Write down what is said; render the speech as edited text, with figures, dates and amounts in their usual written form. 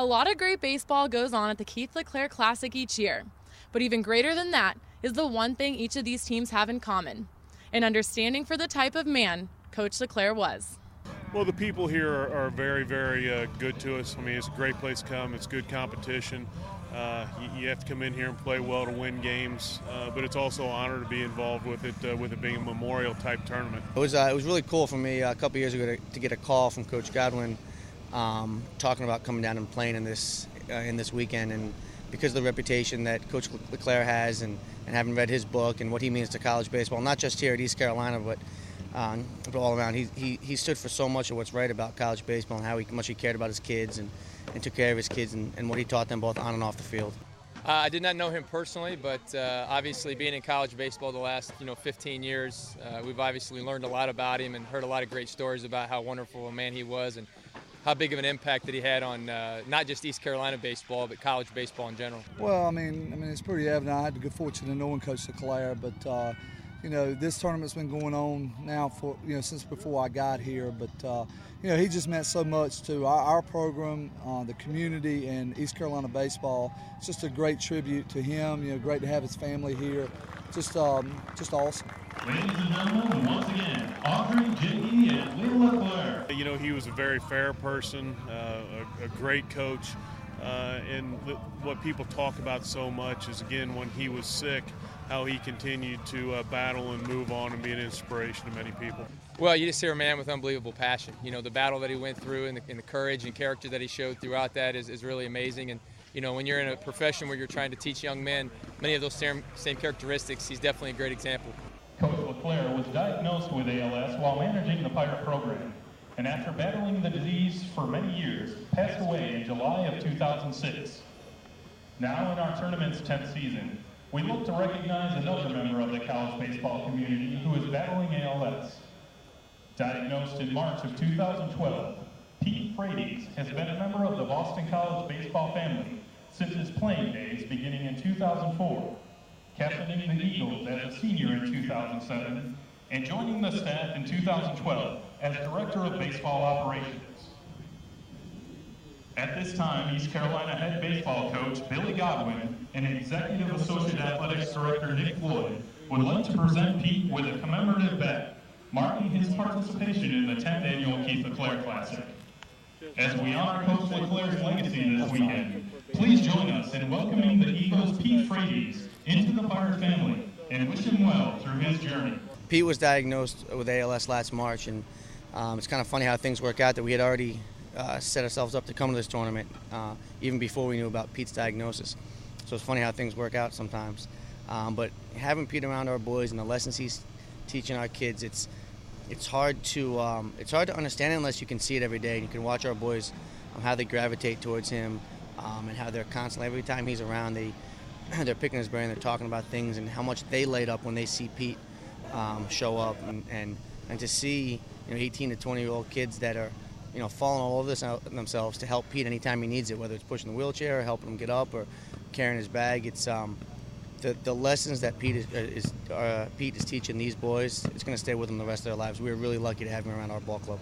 A lot of great baseball goes on at the Keith LeClair Classic each year, but even greater than that is the one thing each of these teams have in common: an understanding for the type of man Coach LeClair was. Well, the people here are very, very good to us. I mean, it's a great place to come. It's good competition. You have to come in here and play well to win games, but it's also an honor to be involved with it being a memorial-type tournament. It was really cool for me a couple years ago to get a call from Coach Godwin talking about coming down and playing in this weekend, and because of the reputation that Coach LeClair has, and having read his book and what he means to college baseball, not just here at East Carolina, but all around. He stood for so much of what's right about college baseball and how much he cared about his kids and took care of his kids and what he taught them both on and off the field. I did not know him personally, but obviously being in college baseball the last 15 years, we've obviously learned a lot about him and heard a lot of great stories about how wonderful a man he was and how big of an impact that he had on not just East Carolina baseball, but college baseball in general. Well, I mean, it's pretty evident. I had the good fortune of knowing Coach LeClair, but this tournament's been going on now for since before I got here. But he just meant so much to our program, the community, and East Carolina baseball. It's just a great tribute to him. Great to have his family here. Just awesome. Ladies and gentlemen, once again, Audrey, J.E., and Keith LeClair. He was a very fair person, a great coach, and what people talk about so much is, again, when he was sick, how he continued to battle and move on and be an inspiration to many people. Well, you just hear a man with unbelievable passion. The battle that he went through and the courage and character that he showed throughout that is really amazing. And when you're in a profession where you're trying to teach young men many of those same characteristics, he's definitely a great example. Coach LeClair was diagnosed with ALS while managing the Pirate program, and after battling the disease for many years, passed away in July of 2006. Now in our tournament's 10th season, we look to recognize another member of the college baseball community who is battling ALS. Diagnosed in March of 2012, Pete Frates has been a member of the Boston College baseball family since his playing days beginning in 2004. Captaining the Eagles as a senior in 2007, and joining the staff in 2012 as Director of Baseball Operations. At this time, East Carolina head baseball coach Billy Godwin and Executive Associate Athletics Director Nick Floyd would like to present Pete with a commemorative bat, marking his participation in the 10th annual Keith LeClair Classic. As we honor Coach LeClair's legacy this weekend, please join us in welcoming the Eagles' Pete Frates into the Pirate family and wish him well through his journey. Pete was diagnosed with ALS last March, and it's kind of funny how things work out that we had already set ourselves up to come to this tournament even before we knew about Pete's diagnosis. So it's funny how things work out sometimes. But having Pete around our boys and the lessons he's teaching our kids, it's hard to understand unless you can see it every day. And you can watch our boys how they gravitate towards him and how they're constantly, every time he's around, they're picking his brain, they're talking about things and how much they light up when they see Pete show up, and to see 18 to 20-year-old kids that are falling all over themselves to help Pete anytime he needs it, whether it's pushing the wheelchair or helping him get up or carrying his bag. It's the lessons that Pete is teaching these boys. It's going to stay with them the rest of their lives. We're really lucky to have him around our ball club.